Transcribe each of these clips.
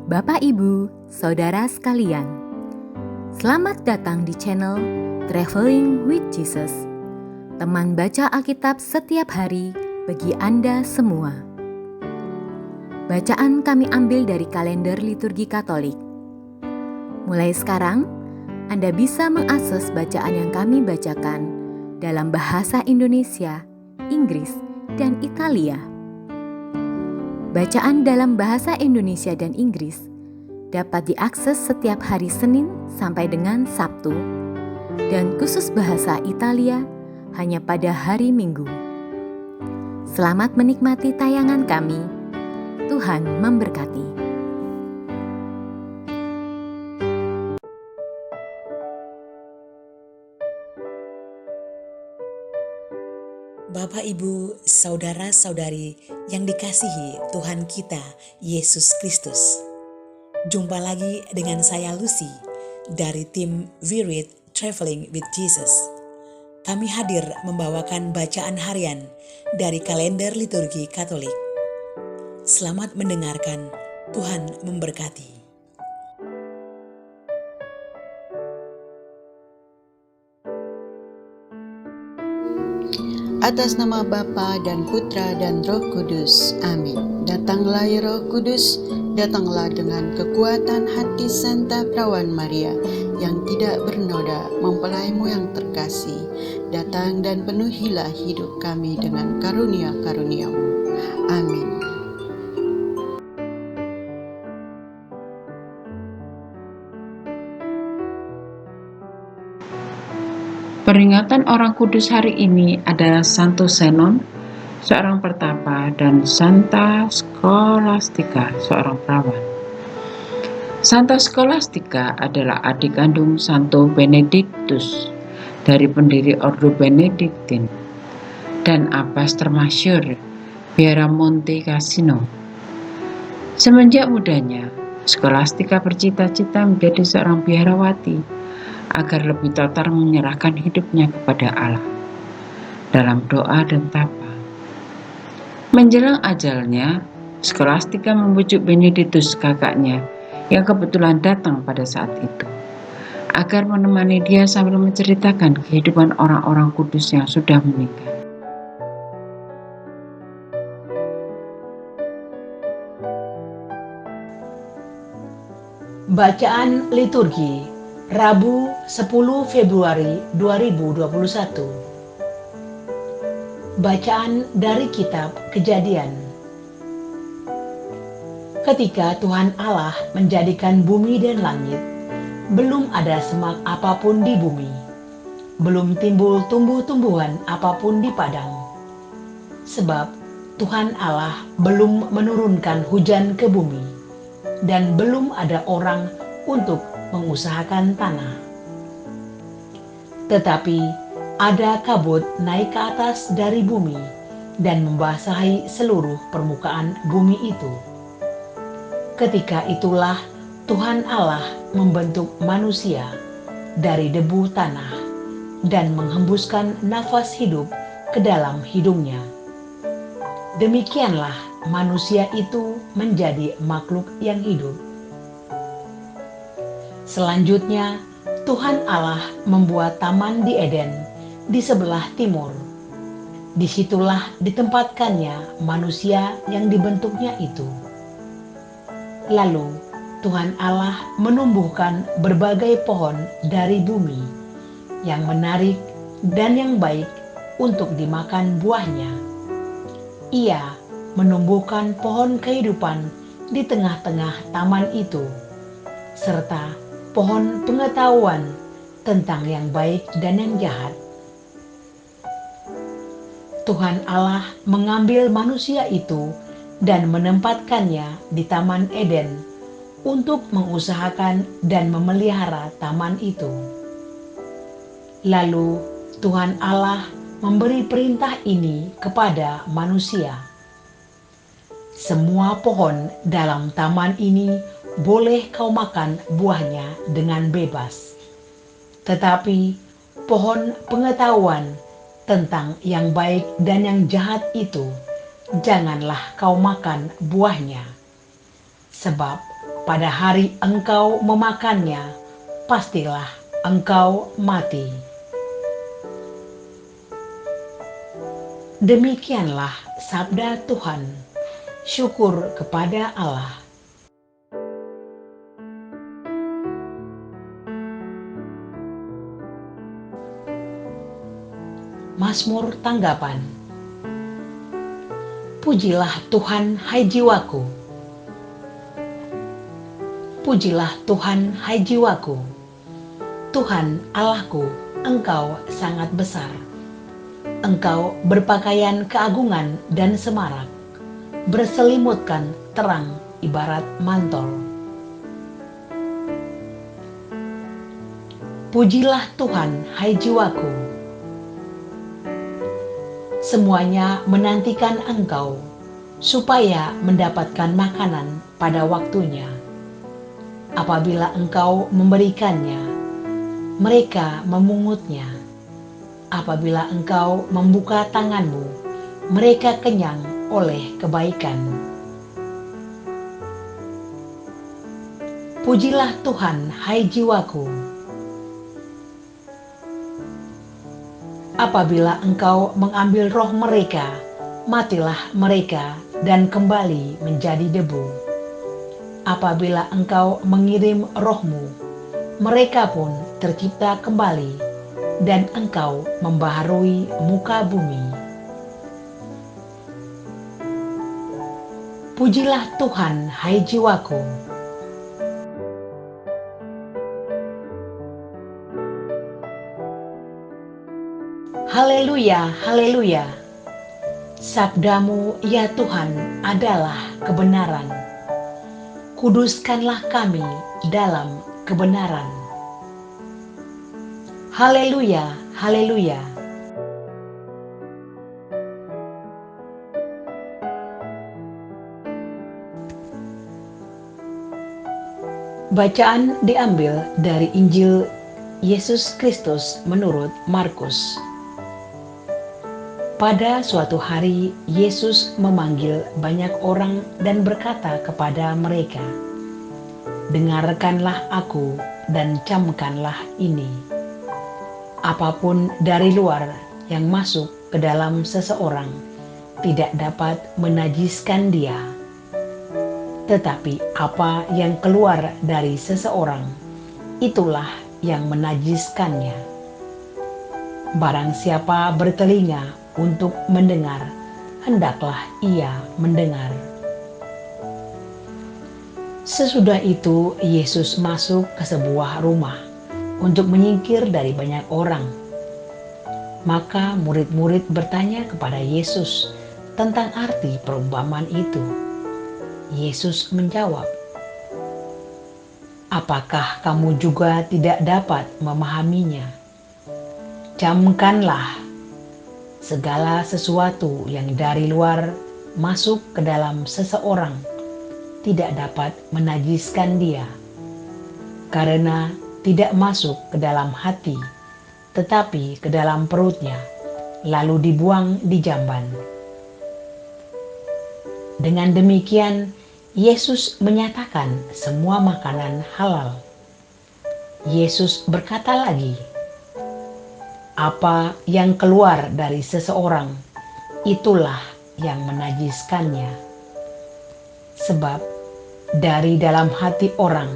Bapak, Ibu, Saudara sekalian, selamat datang di channel Traveling with Jesus, teman baca Alkitab setiap hari bagi Anda semua. Bacaan kami ambil dari kalender liturgi Katolik. Mulai sekarang, Anda bisa mengakses bacaan yang kami bacakan dalam bahasa Indonesia, Inggris, dan Italia. Bacaan dalam bahasa Indonesia dan Inggris dapat diakses setiap hari Senin sampai dengan Sabtu, dan khusus bahasa Italia hanya pada hari Minggu. Selamat menikmati tayangan kami. Tuhan memberkati. Bapak, Ibu, Saudara-saudari yang dikasihi Tuhan kita, Yesus Kristus. Jumpa lagi dengan saya Lucy dari tim We Read Traveling with Jesus. Kami hadir membawakan bacaan harian dari kalender liturgi Katolik. Selamat mendengarkan, Tuhan memberkati. Atas nama Bapa dan Putra dan Roh Kudus. Amin. Datanglah ya Roh Kudus, datanglah dengan kekuatan hati Santa Perawan Maria yang tidak bernoda, mempelaimu yang terkasih. Datang dan penuhilah hidup kami dengan karunia-karuniamu. Amin. Peringatan orang kudus hari ini adalah Santo Zenon, seorang pertapa, dan Santa Scholastica, seorang perawan. Santa Scholastica adalah adik kandung Santo Benedictus dari pendiri Ordo Benediktin dan Abbas termasyhur Pieramonte Cassino. Semenjak mudanya, Scholastica bercita-cita menjadi seorang biarawati agar lebih total menyerahkan hidupnya kepada Allah dalam doa dan tapa. Menjelang ajalnya, Scholastica membujuk Benedictus, kakaknya, yang kebetulan datang pada saat itu, agar menemani dia sambil menceritakan kehidupan orang-orang kudus yang sudah meninggal. Bacaan liturgi Rabu 10 Februari 2021. Bacaan dari kitab Kejadian. Ketika Tuhan Allah menjadikan bumi dan langit, belum ada semak apapun di bumi, belum timbul tumbuh-tumbuhan apapun di padang. Sebab Tuhan Allah belum menurunkan hujan ke bumi, dan belum ada orang untuk mengusahakan tanah. Tetapi ada kabut naik ke atas dari bumi dan membasahi seluruh permukaan bumi itu. Ketika itulah Tuhan Allah membentuk manusia dari debu tanah dan menghembuskan nafas hidup ke dalam hidungnya. Demikianlah manusia itu menjadi makhluk yang hidup. Selanjutnya, Tuhan Allah membuat taman di Eden di sebelah timur. Disitulah ditempatkannya manusia yang dibentuknya itu. Lalu Tuhan Allah menumbuhkan berbagai pohon dari bumi yang menarik dan yang baik untuk dimakan buahnya. Ia menumbuhkan pohon kehidupan di tengah-tengah taman itu, serta pohon pengetahuan tentang yang baik dan yang jahat. Tuhan Allah mengambil manusia itu dan menempatkannya di Taman Eden untuk mengusahakan dan memelihara taman itu. Lalu Tuhan Allah memberi perintah ini kepada manusia. Semua pohon dalam taman ini boleh kau makan buahnya dengan bebas. Tetapi pohon pengetahuan tentang yang baik dan yang jahat itu, janganlah kau makan buahnya. Sebab pada hari engkau memakannya, pastilah engkau mati. Demikianlah sabda Tuhan. Syukur kepada Allah. Mazmur tanggapan. Pujilah Tuhan, hai jiwaku. Pujilah Tuhan, hai jiwaku. Tuhan Allahku, Engkau sangat besar. Engkau berpakaian keagungan dan semarak, berselimutkan terang ibarat mantel. Pujilah Tuhan, hai jiwaku. Semuanya menantikan Engkau, supaya mendapatkan makanan pada waktunya. Apabila Engkau memberikannya, mereka memungutnya. Apabila Engkau membuka tanganmu, mereka kenyang oleh kebaikan. Pujilah Tuhan, hai jiwaku. Apabila Engkau mengambil roh mereka, matilah mereka dan kembali menjadi debu. Apabila Engkau mengirim roh-Mu, mereka pun tercipta kembali, dan Engkau membaharui muka bumi. Pujilah Tuhan, hai jiwaku. Haleluya, haleluya. Sabdamu, ya Tuhan, adalah kebenaran. Kuduskanlah kami dalam kebenaran. Haleluya, haleluya. Bacaan diambil dari Injil Yesus Kristus menurut Markus. Pada suatu hari, Yesus memanggil banyak orang dan berkata kepada mereka, "Dengarkanlah aku dan camkanlah ini. Apapun dari luar yang masuk ke dalam seseorang tidak dapat menajiskan dia. Tetapi apa yang keluar dari seseorang, itulah yang menajiskannya. Barang siapa bertelinga untuk mendengar, hendaklah ia mendengar." Sesudah itu, Yesus masuk ke sebuah rumah untuk menyingkir dari banyak orang. Maka murid-murid bertanya kepada Yesus tentang arti perumpamaan itu. Yesus menjawab, "Apakah kamu juga tidak dapat memahaminya? Camkanlah, segala sesuatu yang dari luar masuk ke dalam seseorang tidak dapat menajiskan dia, karena tidak masuk ke dalam hati, tetapi ke dalam perutnya, lalu dibuang di jamban." Dengan demikian, Yesus menyatakan semua makanan halal. Yesus berkata lagi, "Apa yang keluar dari seseorang, itulah yang menajiskannya. Sebab dari dalam hati orang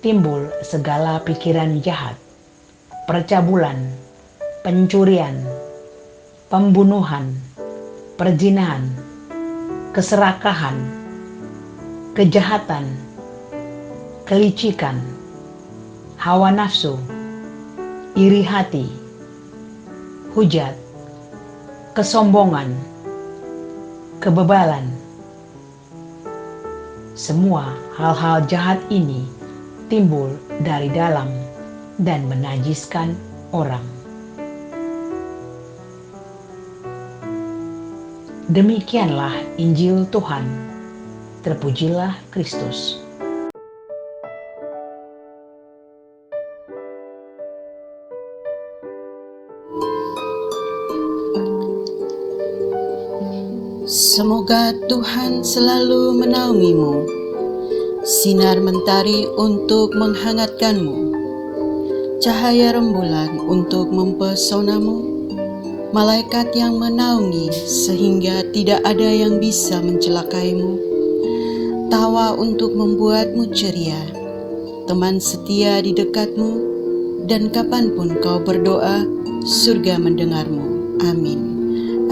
timbul segala pikiran jahat, percabulan, pencurian, pembunuhan, perzinahan, keserakahan, kejahatan, kelicikan, hawa nafsu, iri hati, hujat, kesombongan, kebebalan. Semua hal-hal jahat ini timbul dari dalam dan menajiskan orang." Demikianlah Injil Tuhan. Terpujilah Kristus. Semoga Tuhan selalu menaungimu. sinar mentari untuk menghangatkanmu, cahaya rembulan untuk mempesonamu, malaikat yang menaungi sehingga tidak ada yang bisa mencelakaimu, tawa untuk membuatmu ceria, teman setia di dekatmu, dan kapanpun kau berdoa, surga mendengarmu. Amin.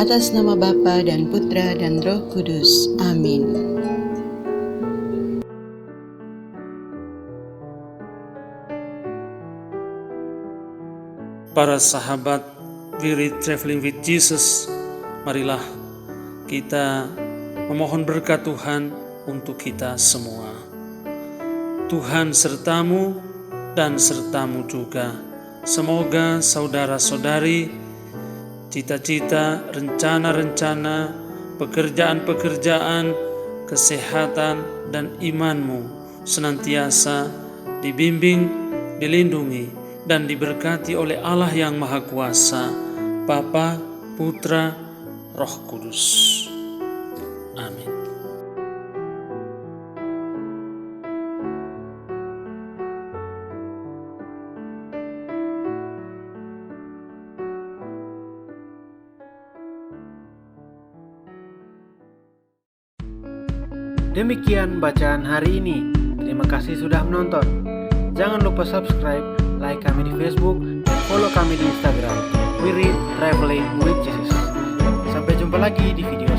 Atas nama Bapa dan Putra dan Roh Kudus. Amin. Para sahabat We Read Traveling with Jesus, marilah kita memohon berkat Tuhan untuk kita semua. Tuhan sertamu dan sertamu juga. Semoga saudara-saudari, cita-cita, rencana-rencana, pekerjaan-pekerjaan, kesehatan, dan imanmu senantiasa dibimbing, dilindungi, dan diberkati oleh Allah yang Maha Kuasa, Bapa, Putra, Roh Kudus. Amin. Demikian bacaan hari ini. Terima kasih sudah menonton. Jangan lupa subscribe, like kami di Facebook, dan follow kami di Instagram. We Read Traveling with Jesus. Sampai jumpa lagi di video